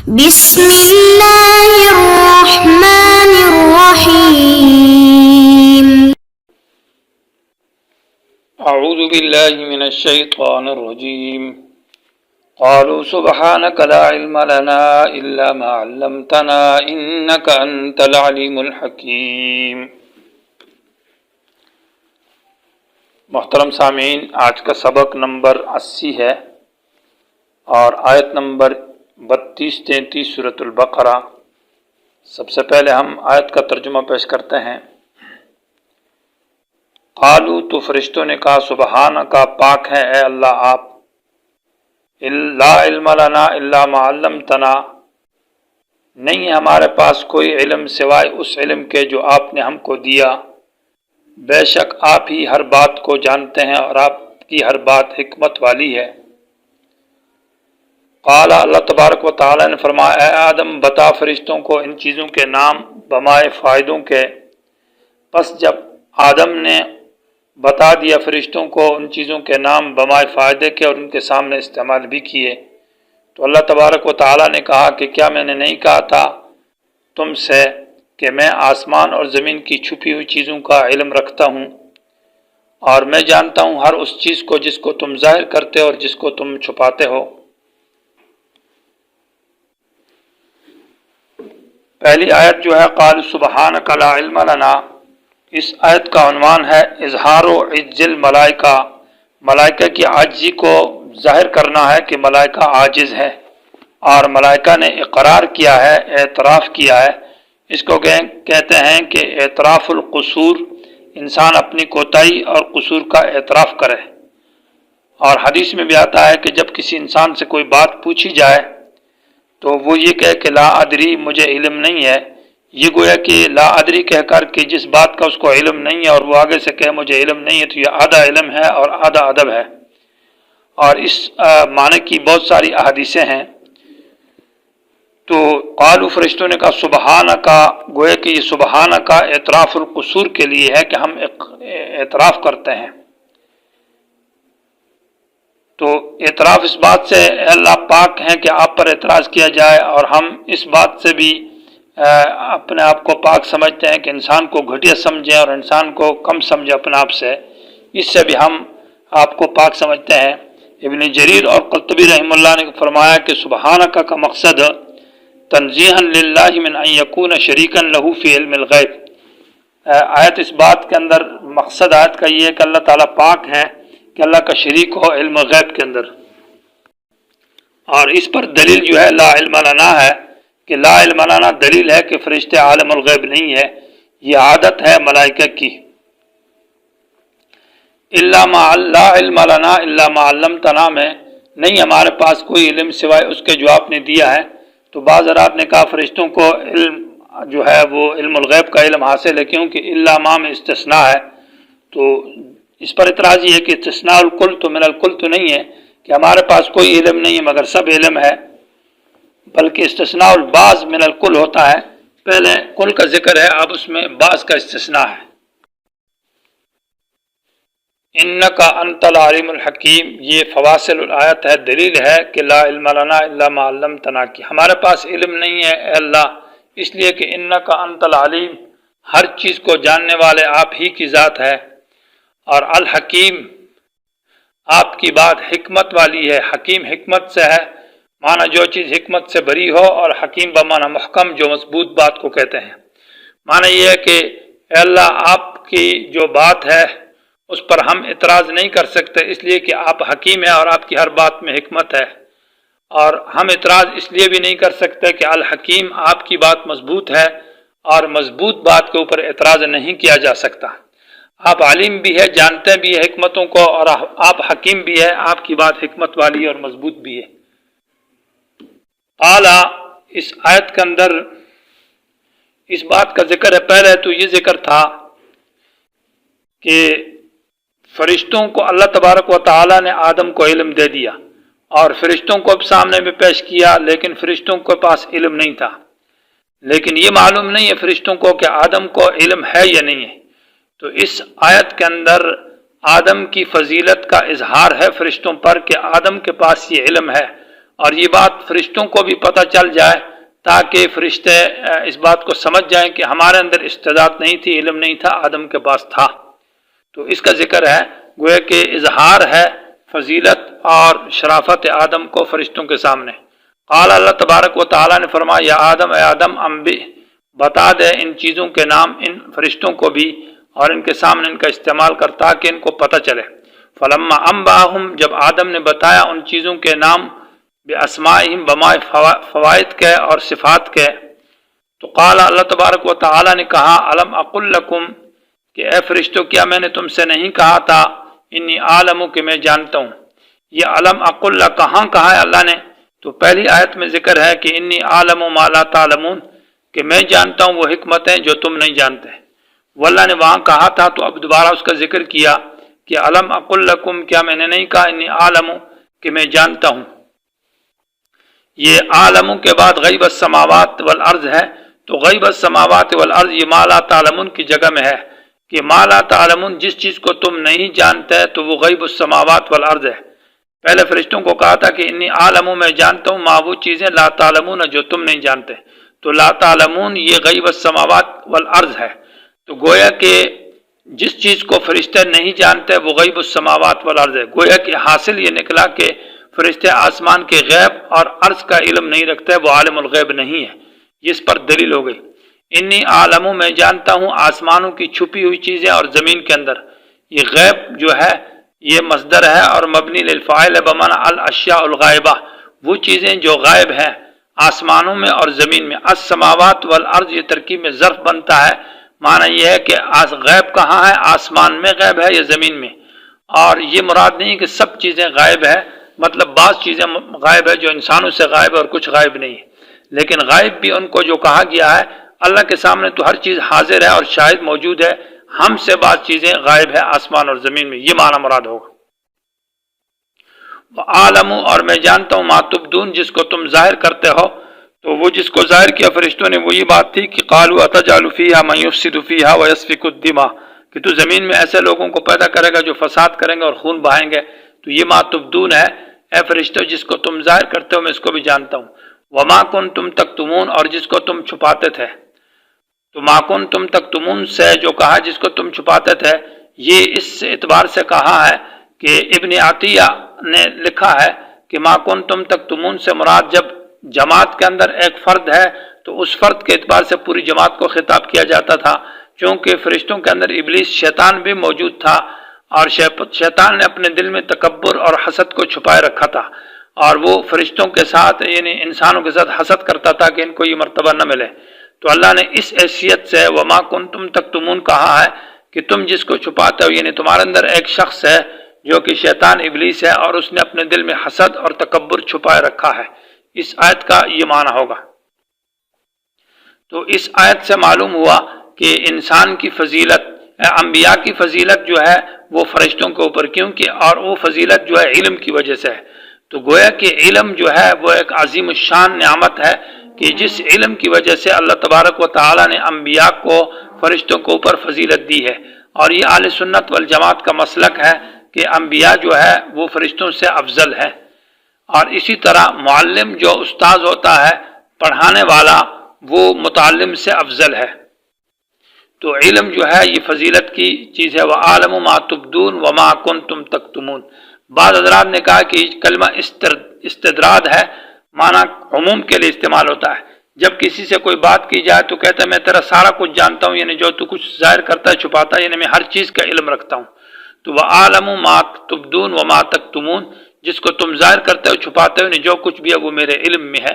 بسم الله الرحمن الرحيم. أعوذ بالله من الشيطان الرجيم. قالوا سبحانك لا علم لنا إلا ما علمتنا إنك أنت العليم الحكيم. محترم سامعین، آج کا سبق نمبر 80 ہے اور آیت نمبر 32-33 سورۃ البقرہ. سب سے پہلے ہم آیت کا ترجمہ پیش کرتے ہیں. قالو، تو فرشتوں نے کہا، سبحانک، پاک ہے اے اللہ آپ، لا علم لنا الا ما علمتنا، نہیں ہے ہمارے پاس کوئی علم سوائے اس علم کے جو آپ نے ہم کو دیا، بے شک آپ ہی ہر بات کو جانتے ہیں اور آپ کی ہر بات حکمت والی ہے. قال، اللہ تبارک و تعالی نے فرمایا، اے آدم بتا فرشتوں کو ان چیزوں کے نام بمائے فائدوں کے. پس جب آدم نے بتا دیا فرشتوں کو ان چیزوں کے نام بمائے فائدے کے اور ان کے سامنے استعمال بھی کیے، تو اللہ تبارک و تعالی نے کہا کہ کیا میں نے نہیں کہا تھا تم سے کہ میں آسمان اور زمین کی چھپی ہوئی چیزوں کا علم رکھتا ہوں، اور میں جانتا ہوں ہر اس چیز کو جس کو تم ظاہر کرتے ہو اور جس کو تم چھپاتے ہو. پہلی آیت جو ہے قال سبحانک لا علم لنا، اس آیت کا عنوان ہے اظہار و عجز الملائکہ، ملائکہ کی عاجزی کو ظاہر کرنا ہے کہ ملائکہ عاجز ہے، اور ملائکہ نے اقرار کیا ہے، اعتراف کیا ہے. اس کو کہتے ہیں کہ اعتراف القصور، انسان اپنی کوتاہی اور قصور کا اعتراف کرے. اور حدیث میں بھی آتا ہے کہ جب کسی انسان سے کوئی بات پوچھی جائے تو وہ یہ کہے کہ لا ادری، مجھے علم نہیں ہے. یہ گویا کہ لا ادری کہہ کر کہ جس بات کا اس کو علم نہیں ہے اور وہ آگے سے کہے مجھے علم نہیں ہے، تو یہ آدھا علم ہے اور آدھا ادب ہے. اور اس معنی کی بہت ساری احادیثیں ہیں. تو قالو، فرشتوں نے کہا سبحانکا، گویا کہ یہ سبحانکا اعتراف القصور کے لیے ہے کہ ہم اعتراف کرتے ہیں. تو اعتراف اس بات سے اللہ پاک ہیں کہ آپ پر اعتراض کیا جائے، اور ہم اس بات سے بھی اپنے آپ کو پاک سمجھتے ہیں کہ انسان کو گھٹیا سمجھیں اور انسان کو کم سمجھیں اپنے آپ سے، اس سے بھی ہم آپ کو پاک سمجھتے ہیں. ابن جریر اور قرطبی رحمہ اللہ نے فرمایا کہ سبحانک کا مقصد تنزیہا للہ من ان یکون شریکا لہ فی علم الغیب. آیت اس بات کے اندر مقصد آیت کا یہ ہے کہ اللہ تعالیٰ پاک ہے کہ اللہ کا شریک ہو علم غیب کے اندر. اور اس پر دلیل جو ہے لا علم لنا ہے کہ لا علم لنا دلیل ہے کہ فرشتے عالم الغیب نہیں ہے، یہ عادت ہے ملائکہ کی. لا علم لنا الا ما علمتنا میں نہیں ہمارے پاس کوئی علم سوائے اس کے جو آپ نے دیا ہے. تو بعض حضرات نے کہا فرشتوں کو علم جو ہے وہ علم الغیب کا علم حاصل ہے، کیونکہ الا ما میں استثناء ہے. تو اس پر اعتراض یہ ہے کہ استثناء الکل تو من الکل تو نہیں ہے کہ ہمارے پاس کوئی علم نہیں ہے مگر سب علم ہے، بلکہ استثناء البعض من الکل ہوتا ہے. پہلے کل کا ذکر ہے، اب اس میں بعض کا استثناء ہے. انکا انت العلیم الحکیم، یہ فواصل الآیت ہے، دلیل ہے کہ لا علم لنا الا ما علمتنا، کہ ہمارے پاس علم نہیں ہے اے اللہ، اس لیے کہ انکا انت العلیم، ہر چیز کو جاننے والے آپ ہی کی ذات ہے، اور الحکیم، آپ کی بات حکمت والی ہے. حکیم حکمت سے ہے، معنی جو چیز حکمت سے بری ہو، اور حکیم بمعنی محکم، جو مضبوط بات کو کہتے ہیں. معنی یہ ہے کہ اے اللہ آپ کی جو بات ہے اس پر ہم اعتراض نہیں کر سکتے، اس لیے کہ آپ حکیم ہیں اور آپ کی ہر بات میں حکمت ہے. اور ہم اعتراض اس لیے بھی نہیں کر سکتے کہ الحکیم، آپ کی بات مضبوط ہے اور مضبوط بات کے اوپر اعتراض نہیں کیا جا سکتا. آپ عالم بھی ہے، جانتے بھی ہے حکمتوں کو، اور آپ حکیم بھی ہے، آپ کی بات حکمت والی اور مضبوط بھی ہے. اعلیٰ اس آیت کے اندر اس بات کا ذکر ہے. پہلے تو یہ ذکر تھا کہ فرشتوں کو اللہ تبارک و تعالی نے آدم کو علم دے دیا اور فرشتوں کو اب سامنے میں پیش کیا، لیکن فرشتوں کے پاس علم نہیں تھا. لیکن یہ معلوم نہیں ہے فرشتوں کو کہ آدم کو علم ہے یا نہیں ہے. تو اس آیت کے اندر آدم کی فضیلت کا اظہار ہے فرشتوں پر کہ آدم کے پاس یہ علم ہے، اور یہ بات فرشتوں کو بھی پتہ چل جائے تاکہ فرشتے اس بات کو سمجھ جائیں کہ ہمارے اندر استعداد نہیں تھی، علم نہیں تھا، آدم کے پاس تھا۔ تو اس کا ذکر ہے، گویا کہ اظہار ہے فضیلت اور شرافت آدم کو فرشتوں کے سامنے۔ قال اللہ تبارک و تعالیٰ نے فرمایا، یا آدم، اے آدم، انبئ، بتا دے ان چیزوں کے نام ان فرشتوں کو بھی، اور ان کے سامنے ان کا استعمال کر تاکہ ان کو پتہ چلے۔ فلما انباہم، جب آدم نے بتایا ان چیزوں کے نام باسمائہم، بمائے فوائد کے اور صفات کے، تو قال اللہ تبارک و تعالیٰ نے کہا، الم اقل لکم، کہ اے فرشتوں کیا میں نے تم سے نہیں کہا تھا، انی عالم، کہ میں جانتا ہوں۔ یہ الم اقل کہاں کہا ہے اللہ نے؟ تو پہلی آیت میں ذکر ہے کہ انی عالم ما لا تعلمون، کہ میں جانتا ہوں وہ حکمتیں جو تم نہیں جانتے۔ وہ اللہ نے وہاں کہا تھا، تو اب دوبارہ اس کا ذکر کیا کہ الم اقل لکم، کیا میں نے نہیں کہا انی عالم، کہ میں جانتا ہوں۔ یہ عالم کے بعد غیب السماوات والارض ہے، تو غیب السماوات والارض یہ ما لا تعلمون کی جگہ میں ہے، کہ ما لا تعلمون جس چیز کو تم نہیں جانتے تو وہ غیب السماوات والارض ہے۔ پہلے فرشتوں کو کہا تھا کہ انی عالم، میں جانتا ہوں، ما وہ چیزیں لا تعلمون جو تم نہیں جانتے، تو لا تعلمون یہ غیب السماوات والارض ہے۔ تو گویا کہ جس چیز کو فرشتے نہیں جانتے وہ غیب السماوات والارض ہے۔ گویا کہ حاصل یہ نکلا کہ فرشتے آسمان کے غیب اور عرض کا علم نہیں رکھتے، وہ عالم الغیب نہیں ہے، جس پر دلیل ہو گئی۔ انی عالم، میں جانتا ہوں آسمانوں کی چھپی ہوئی چیزیں اور زمین کے اندر۔ یہ غیب جو ہے یہ مصدر ہے اور مبنی للفاعل بمعنی الاشیاء الغائبہ، وہ چیزیں جو غائب ہیں آسمانوں میں اور زمین میں۔ السماوات والارض یہ ترکیب میں ظرف بنتا ہے، معنی یہ ہے کہ غیب کہاں ہے، آسمان میں غیب ہے یا زمین میں۔ اور یہ مراد نہیں کہ سب چیزیں غائب ہے، مطلب بعض چیزیں غائب ہے جو انسانوں سے غائب ہے اور کچھ غائب نہیں ہے، لیکن غائب بھی ان کو جو کہا گیا ہے، اللہ کے سامنے تو ہر چیز حاضر ہے اور شاہد موجود ہے، ہم سے بعض چیزیں غائب ہے آسمان اور زمین میں، یہ معنی مراد ہوگا۔ عالم، اور میں جانتا ہوں، ما تبدون جس کو تم ظاہر کرتے ہو۔ تو وہ جس کو ظاہر کیا فرشتوں نے وہ یہ بات تھی کہ قالوا اتجعل فیہا من یفسد فیہا ویسفک الدماء، کہ تو زمین میں ایسے لوگوں کو پیدا کرے گا جو فساد کریں گے اور خون بہائیں گے۔ تو یہ ما تبدون ہے، اے فرشتوں جس کو تم ظاہر کرتے ہو میں اس کو بھی جانتا ہوں۔ وما کنتم تکتمون، اور جس کو تم چھپاتے تھے۔ تو ما کنتم تکتمون سے جو کہا جس کو تم چھپاتے تھے، یہ اس اعتبار سے کہا ہے کہ ابن عطیہ نے لکھا ہے کہ ما کنتم تکتمون سے مراد جب جماعت کے اندر ایک فرد ہے تو اس فرد کے اعتبار سے پوری جماعت کو خطاب کیا جاتا تھا، چونکہ فرشتوں کے اندر ابلیس شیطان بھی موجود تھا، اور شیطان نے اپنے دل میں تکبر اور حسد کو چھپائے رکھا تھا، اور وہ فرشتوں کے ساتھ یعنی انسانوں کے ساتھ حسد کرتا تھا کہ ان کو یہ مرتبہ نہ ملے۔ تو اللہ نے اس حیثیت سے وما کنتم تکتمون کہا ہے کہ تم جس کو چھپاتے ہو، یعنی تمہارے اندر ایک شخص ہے جو کہ شیطان ابلیس ہے، اور اس نے اپنے دل میں حسد اور تکبر چھپائے رکھا ہے۔ اس آیت کا یہ معنی ہوگا۔ تو اس آیت سے معلوم ہوا کہ انسان کی فضیلت، انبیاء کی فضیلت جو ہے وہ فرشتوں کے اوپر، کیونکہ اور وہ فضیلت جو ہے علم کی وجہ سے ہے۔ تو گویا کہ علم جو ہے وہ ایک عظیم الشان نعمت ہے کہ جس علم کی وجہ سے اللہ تبارک و تعالی نے انبیاء کو فرشتوں کے اوپر فضیلت دی ہے، اور یہ اہل سنت والجماعت کا مسلک ہے کہ انبیاء جو ہے وہ فرشتوں سے افضل ہے۔ اور اسی طرح معلم جو استاذ ہوتا ہے، پڑھانے والا، وہ متعلم سے افضل ہے۔ تو علم جو ہے یہ فضیلت کی چیز ہے۔ وَعَالَمُ مَا تُبْدُونَ وَمَا كُنْتُمْ تَكْتُمُونَ۔ بعض حضرات نے کہا کہ کلمہ استدراد ہے، معنی عموم کے لیے استعمال ہوتا ہے۔ جب کسی سے کوئی بات کی جائے تو کہتا ہے میں تیرا سارا کچھ جانتا ہوں، یعنی جو تو کچھ ظاہر کرتا ہے چھپاتا ہے، یعنی میں ہر چیز کا علم رکھتا ہوں۔ تو وَعَالَمُ مَا تُبْدُونَ وَمَا تَكْتُمُونَ، جس کو تم ظاہر کرتے ہو چھپاتے ہو، یعنی جو کچھ بھی ہے وہ میرے علم میں ہے۔